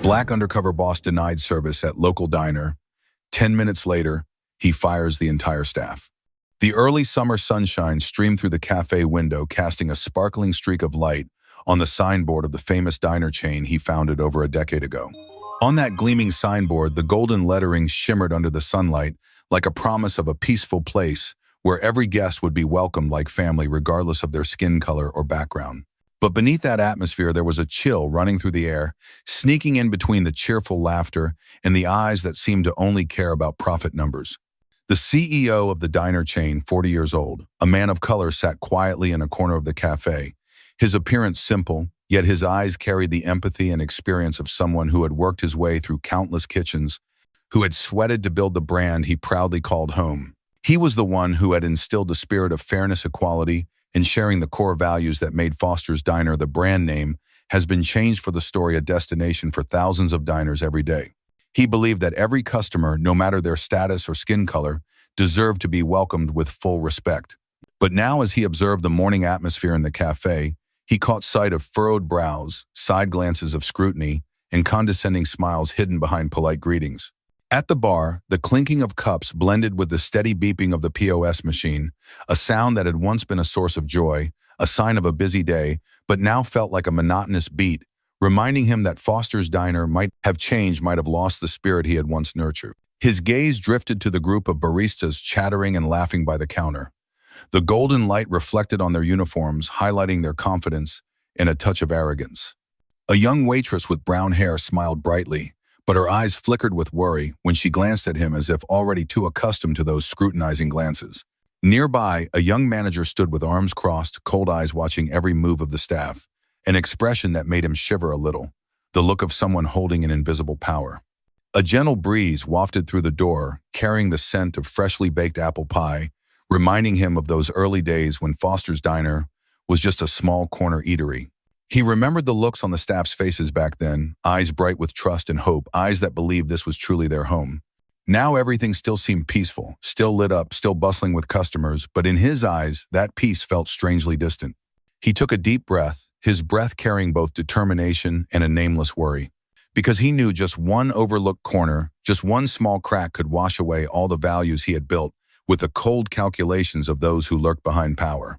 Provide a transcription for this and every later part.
Black undercover boss denied service at local diner. 10 minutes later, he fires the entire staff. The early summer sunshine streamed through the cafe window, casting a sparkling streak of light on the signboard of the famous diner chain he founded over a decade ago. On that gleaming signboard, the golden lettering shimmered under the sunlight like a promise of a peaceful place where every guest would be welcomed like family regardless of their skin color or background. But beneath that atmosphere, there was a chill running through the air, sneaking in between the cheerful laughter and the eyes that seemed to only care about profit numbers. The CEO of the diner chain, 40 years old, a man of color, sat quietly in a corner of the cafe. His appearance simple, yet his eyes carried the empathy and experience of someone who had worked his way through countless kitchens, who had sweated to build the brand he proudly called home. He was the one who had instilled the spirit of fairness, equality, and sharing the core values that made Foster's Diner. The brand name has been changed for the story, a destination for thousands of diners every day. He believed that every customer, no matter their status or skin color, deserved to be welcomed with full respect. But now, as he observed the morning atmosphere in the cafe, he caught sight of furrowed brows, side glances of scrutiny, and condescending smiles hidden behind polite greetings. At the bar, the clinking of cups blended with the steady beeping of the POS machine, a sound that had once been a source of joy, a sign of a busy day, but now felt like a monotonous beat, reminding him that Foster's Diner might have changed, might have lost the spirit he had once nurtured. His gaze drifted to the group of baristas chattering and laughing by the counter. The golden light reflected on their uniforms, highlighting their confidence and a touch of arrogance. A young waitress with brown hair smiled brightly, but her eyes flickered with worry when she glanced at him as if already too accustomed to those scrutinizing glances. Nearby, a young manager stood with arms crossed, cold eyes watching every move of the staff, an expression that made him shiver a little, the look of someone holding an invisible power. A gentle breeze wafted through the door, carrying the scent of freshly baked apple pie, reminding him of those early days when Foster's Diner was just a small corner eatery. He remembered the looks on the staff's faces back then, eyes bright with trust and hope, eyes that believed this was truly their home. Now everything still seemed peaceful, still lit up, still bustling with customers, but in his eyes, that peace felt strangely distant. He took a deep breath, his breath carrying both determination and a nameless worry. Because he knew just one overlooked corner, just one small crack could wash away all the values he had built with the cold calculations of those who lurked behind power.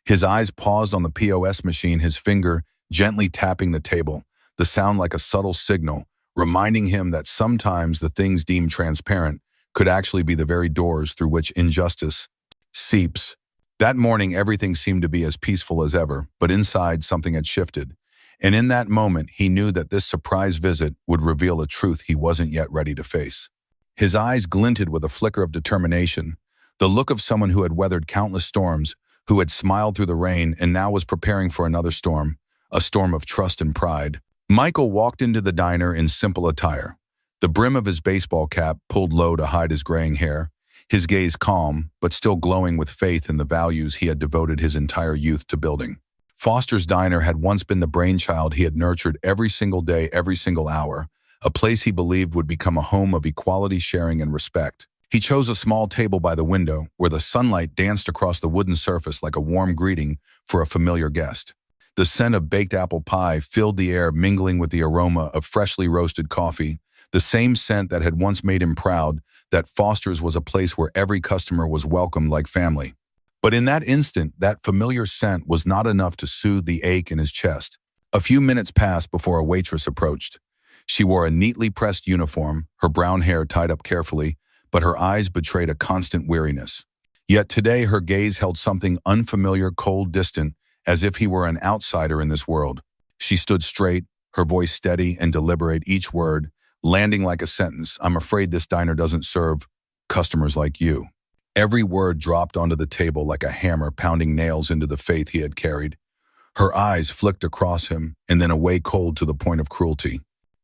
His eyes paused on the POS machine, his finger gently tapping the table, the sound like a subtle signal, reminding him that sometimes the things deemed transparent could actually be the very doors through which injustice seeps. That morning, everything seemed to be as peaceful as ever, but inside something had shifted. And in that moment, he knew that this surprise visit would reveal a truth he wasn't yet ready to face. His eyes glinted with a flicker of determination, the look of someone who had weathered countless storms, who had smiled through the rain and now was preparing for another storm, a storm of trust and pride. Michael walked into the diner in simple attire, the brim of his baseball cap pulled low to hide his graying hair, his gaze calm, but still glowing with faith in the values he had devoted his entire youth to building. Foster's Diner had once been the brainchild he had nurtured every single day, every single hour, a place he believed would become a home of equality, sharing, and respect. He chose a small table by the window where the sunlight danced across the wooden surface like a warm greeting for a familiar guest. The scent of baked apple pie filled the air, mingling with the aroma of freshly roasted coffee, the same scent that had once made him proud that Foster's was a place where every customer was welcomed like family. But in that instant, that familiar scent was not enough to soothe the ache in his chest. A few minutes passed before a waitress approached. She wore a neatly pressed uniform, her brown hair tied up carefully, but her eyes betrayed a constant weariness. Yet today her gaze held something unfamiliar, cold, distant, as if he were an outsider in this world. She stood straight, her voice steady and deliberate, each word landing like a sentence. "I'm afraid this diner doesn't serve customers like you." Every word dropped onto the table like a hammer pounding nails into the faith he had carried. Her eyes flicked across him and then away, cold to the point of cruelty.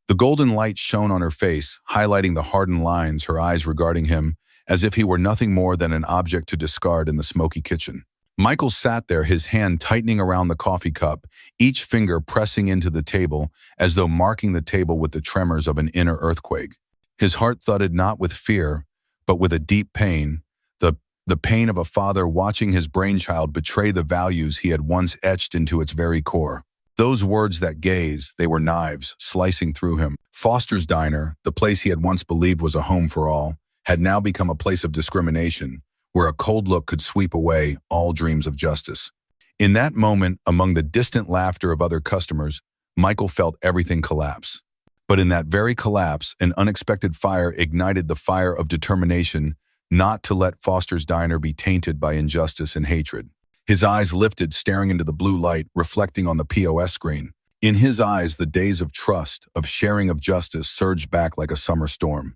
The golden light shone on her face, highlighting the hardened lines, her eyes regarding him as if he were nothing more than an object to discard in the smoky kitchen. Michael sat there, his hand tightening around the coffee cup, each finger pressing into the table as though marking the table with the tremors of an inner earthquake. His heart thudded not with fear, but with a deep pain, the pain of a father watching his brainchild betray the values he had once etched into its very core. Those words, that gaze, they were knives slicing through him. Foster's Diner, the place he had once believed was a home for all, had now become a place of discrimination, where a cold look could sweep away all dreams of justice. In that moment, among the distant laughter of other customers, Michael felt everything collapse. But in that very collapse, an unexpected fire ignited the fire of determination not to let Foster's Diner be tainted by injustice and hatred. His eyes lifted, staring into the blue light, reflecting on the POS screen. In his eyes, the days of trust, of sharing, of justice surged back like a summer storm.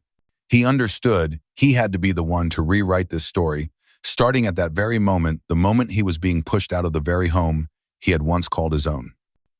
He understood he had to be the one to rewrite this story, starting at that very moment, the moment he was being pushed out of the very home he had once called his own.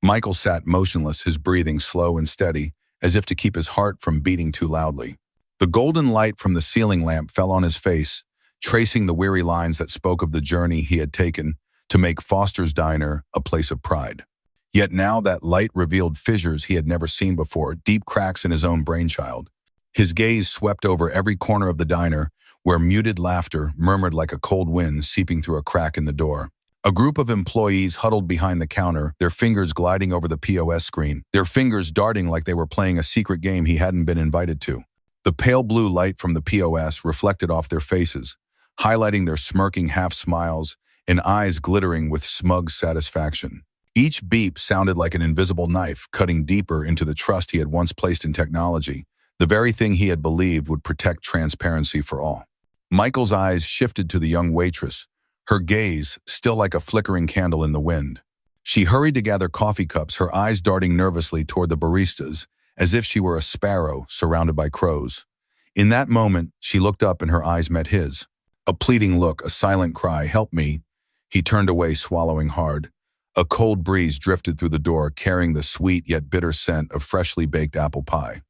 Michael sat motionless, his breathing slow and steady, as if to keep his heart from beating too loudly. The golden light from the ceiling lamp fell on his face, tracing the weary lines that spoke of the journey he had taken to make Foster's Diner a place of pride. Yet now that light revealed fissures he had never seen before, deep cracks in his own brainchild. His gaze swept over every corner of the diner, where muted laughter murmured like a cold wind seeping through a crack in the door. A group of employees huddled behind the counter, their fingers gliding over the POS screen, their fingers darting like they were playing a secret game he hadn't been invited to. The pale blue light from the POS reflected off their faces, highlighting their smirking half-smiles and eyes glittering with smug satisfaction. Each beep sounded like an invisible knife cutting deeper into the trust he had once placed in technology, the very thing he had believed would protect transparency for all. Michael's eyes shifted to the young waitress, her gaze still like a flickering candle in the wind. She hurried to gather coffee cups, her eyes darting nervously toward the baristas, as if she were a sparrow surrounded by crows. In that moment, she looked up and her eyes met his. A pleading look, a silent cry, "Help me." He turned away, swallowing hard. A cold breeze drifted through the door, carrying the sweet yet bitter scent of freshly baked apple pie.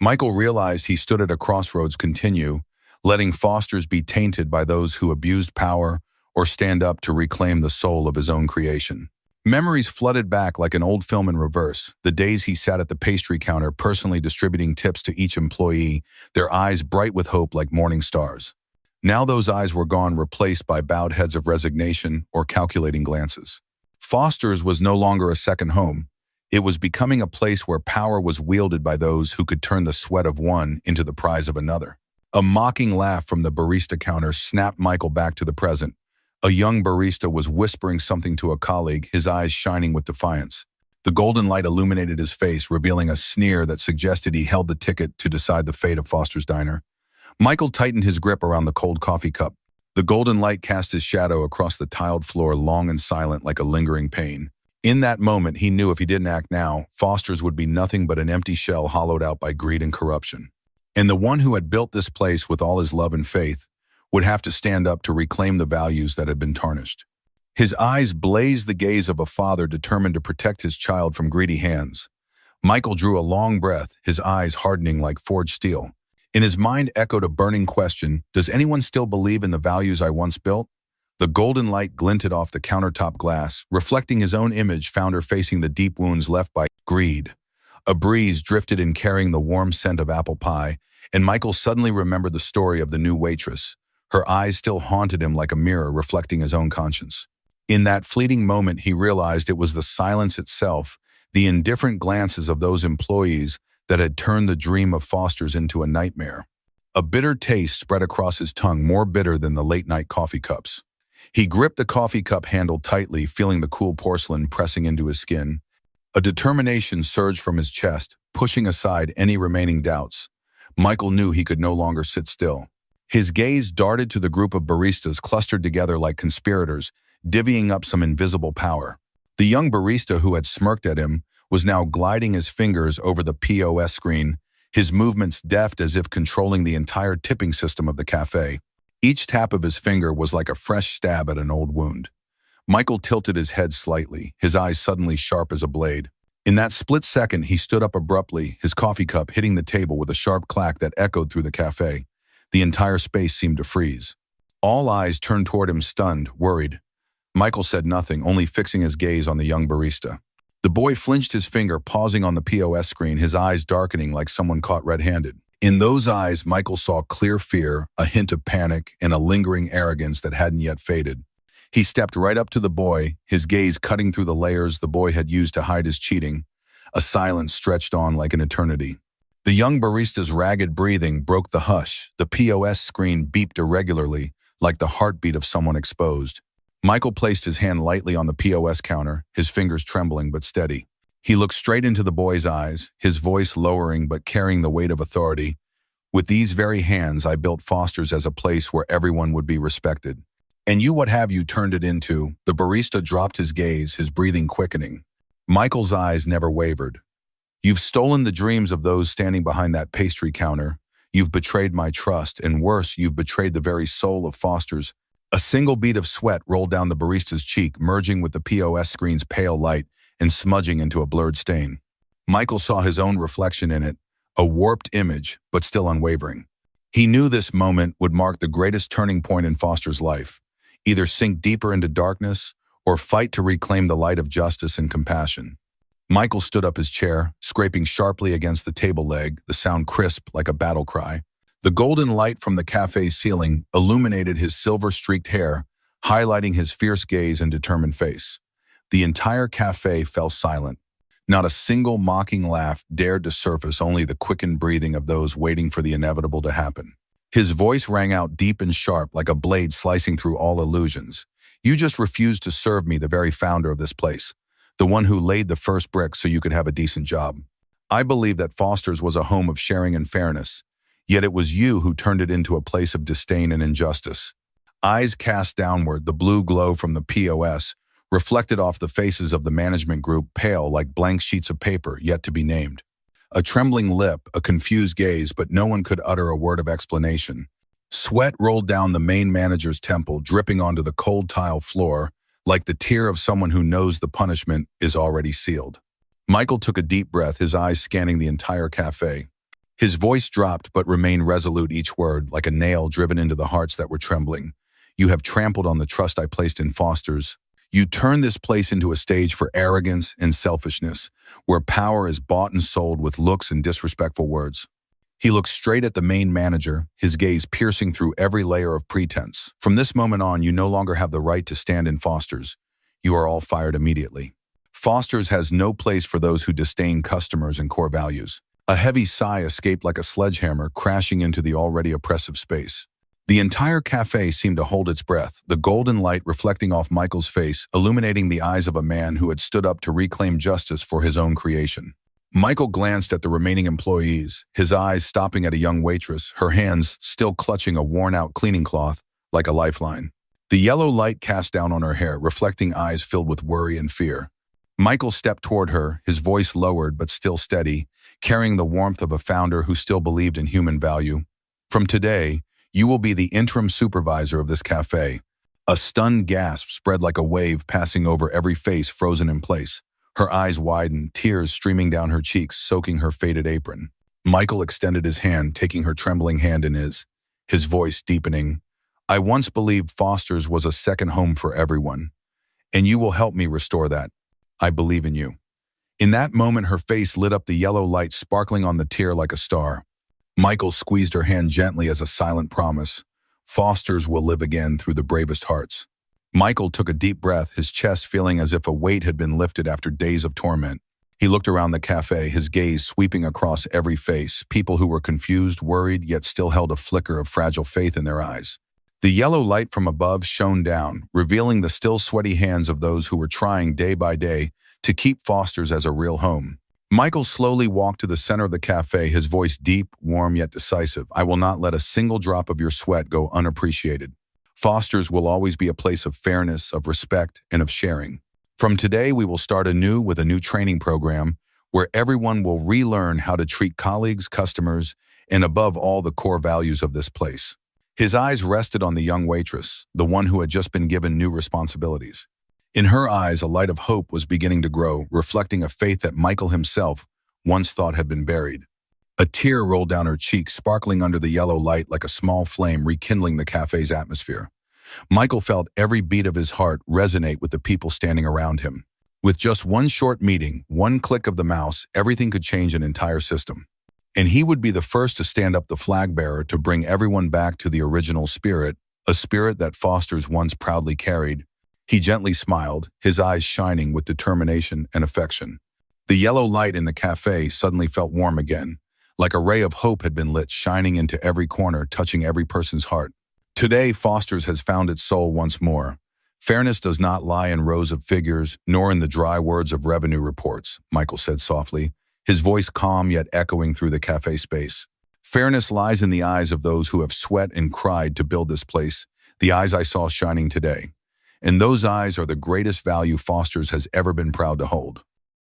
Michael realized he stood at a crossroads, continue, letting Foster's be tainted by those who abused power, or stand up to reclaim the soul of his own creation. Memories flooded back like an old film in reverse, the days he sat at the pastry counter personally distributing tips to each employee, their eyes bright with hope like morning stars. Now those eyes were gone, replaced by bowed heads of resignation or calculating glances. Foster's was no longer a second home. It was becoming a place where power was wielded by those who could turn the sweat of one into the prize of another. A mocking laugh from the barista counter snapped Michael back to the present. A young barista was whispering something to a colleague, his eyes shining with defiance. The golden light illuminated his face, revealing a sneer that suggested he held the ticket to decide the fate of Foster's Diner. Michael tightened his grip around the cold coffee cup. The golden light cast his shadow across the tiled floor, long and silent like a lingering pain. In that moment, he knew if he didn't act now, Foster's would be nothing but an empty shell hollowed out by greed and corruption. And the one who had built this place with all his love and faith would have to stand up to reclaim the values that had been tarnished. His eyes blazed the gaze of a father determined to protect his child from greedy hands. Michael drew a long breath, his eyes hardening like forged steel. In his mind echoed a burning question: does anyone still believe in the values I once built? The golden light glinted off the countertop glass, reflecting his own image, found her facing the deep wounds left by greed. A breeze drifted in, carrying the warm scent of apple pie, and Michael suddenly remembered the story of the new waitress. Her eyes still haunted him like a mirror reflecting his own conscience. In that fleeting moment, he realized it was the silence itself, the indifferent glances of those employees, that had turned the dream of Foster's into a nightmare. A bitter taste spread across his tongue, more bitter than the late-night coffee cups. He gripped the coffee cup handle tightly, feeling the cool porcelain pressing into his skin. A determination surged from his chest, pushing aside any remaining doubts. Michael knew he could no longer sit still. His gaze darted to the group of baristas clustered together like conspirators, divvying up some invisible power. The young barista who had smirked at him was now gliding his fingers over the POS screen, his movements deft as if controlling the entire tipping system of the cafe. Each tap of his finger was like a fresh stab at an old wound. Michael tilted his head slightly, his eyes suddenly sharp as a blade. In that split second, he stood up abruptly, his coffee cup hitting the table with a sharp clack that echoed through the cafe. The entire space seemed to freeze. All eyes turned toward him, stunned, worried. Michael said nothing, only fixing his gaze on the young barista. The boy flinched his finger, pausing on the POS screen, his eyes darkening like someone caught red-handed. In those eyes, Michael saw clear fear, a hint of panic, and a lingering arrogance that hadn't yet faded. He stepped right up to the boy, his gaze cutting through the layers the boy had used to hide his cheating. A silence stretched on like an eternity. The young barista's ragged breathing broke the hush. The POS screen beeped irregularly, like the heartbeat of someone exposed. Michael placed his hand lightly on the POS counter, his fingers trembling but steady. He looked straight into the boy's eyes, his voice lowering but carrying the weight of authority. With these very hands, I built Foster's as a place where everyone would be respected. And you, what have you turned it into? The barista dropped his gaze, his breathing quickening. Michael's eyes never wavered. You've stolen the dreams of those standing behind that pastry counter. You've betrayed my trust, and worse, you've betrayed the very soul of Foster's. A single bead of sweat rolled down the barista's cheek, merging with the POS screen's pale light and smudging into a blurred stain. Michael saw his own reflection in it, a warped image, but still unwavering. He knew this moment would mark the greatest turning point in Foster's life. Either sink deeper into darkness or fight to reclaim the light of justice and compassion. Michael stood up his chair, scraping sharply against the table leg, the sound crisp like a battle cry. The golden light from the cafe's ceiling illuminated his silver-streaked hair, highlighting his fierce gaze and determined face. The entire cafe fell silent. Not a single mocking laugh dared to surface, only the quickened breathing of those waiting for the inevitable to happen. His voice rang out deep and sharp like a blade slicing through all illusions. You just refused to serve me, the very founder of this place. The one who laid the first brick so you could have a decent job. I believe that Foster's was a home of sharing and fairness, yet it was you who turned it into a place of disdain and injustice. Eyes cast downward, the blue glow from the POS reflected off the faces of the management group, pale like blank sheets of paper yet to be named. A trembling lip, a confused gaze, but no one could utter a word of explanation. Sweat rolled down the main manager's temple, dripping onto the cold tile floor, like the tear of someone who knows the punishment is already sealed. Michael took a deep breath, his eyes scanning the entire cafe. His voice dropped but remained resolute, each word like a nail driven into the hearts that were trembling. You have trampled on the trust I placed in Foster's. You turned this place into a stage for arrogance and selfishness, where power is bought and sold with looks and disrespectful words. He looked straight at the main manager, his gaze piercing through every layer of pretense. From this moment on, you no longer have the right to stand in Foster's. You are all fired immediately. Foster's has no place for those who disdain customers and core values. A heavy sigh escaped like a sledgehammer, crashing into the already oppressive space. The entire cafe seemed to hold its breath, the golden light reflecting off Michael's face, illuminating the eyes of a man who had stood up to reclaim justice for his own creation. Michael glanced at the remaining employees, his eyes stopping at a young waitress, her hands still clutching a worn-out cleaning cloth like a lifeline. The yellow light cast down on her hair, reflecting eyes filled with worry and fear. Michael stepped toward her, his voice lowered but still steady, carrying the warmth of a founder who still believed in human value. From today, you will be the interim supervisor of this cafe. A stunned gasp spread like a wave, passing over every face frozen in place. Her eyes widened, tears streaming down her cheeks, soaking her faded apron. Michael extended his hand, taking her trembling hand in his voice deepening. I once believed Foster's was a second home for everyone, and you will help me restore that. I believe in you. In that moment, her face lit up, the yellow light sparkling on the tear like a star. Michael squeezed her hand gently as a silent promise. Foster's will live again through the bravest hearts. Michael took a deep breath, his chest feeling as if a weight had been lifted after days of torment. He looked around the cafe, his gaze sweeping across every face, people who were confused, worried, yet still held a flicker of fragile faith in their eyes. The yellow light from above shone down, revealing the still sweaty hands of those who were trying day by day to keep Foster's as a real home. Michael slowly walked to the center of the cafe, his voice deep, warm, yet decisive. I will not let a single drop of your sweat go unappreciated. Foster's will always be a place of fairness, of respect, and of sharing. From today, we will start anew with a new training program where everyone will relearn how to treat colleagues, customers, and above all, the core values of this place. His eyes rested on the young waitress, the one who had just been given new responsibilities. In her eyes, a light of hope was beginning to grow, reflecting a faith that Michael himself once thought had been buried. A tear rolled down her cheek, sparkling under the yellow light like a small flame rekindling the cafe's atmosphere. Michael felt every beat of his heart resonate with the people standing around him. With just one short meeting, one click of the mouse, everything could change an entire system. And he would be the first to stand up the flag bearer to bring everyone back to the original spirit, a spirit that Foster's once proudly carried, He gently smiled, his eyes shining with determination and affection. The yellow light in the cafe suddenly felt warm again, like a ray of hope had been lit, shining into every corner, touching every person's heart. Today, Foster's has found its soul once more. Fairness does not lie in rows of figures, nor in the dry words of revenue reports, Michael said softly, his voice calm yet echoing through the cafe space. Fairness lies in the eyes of those who have sweat and cried to build this place, the eyes I saw shining today. And those eyes are the greatest value Foster's has ever been proud to hold.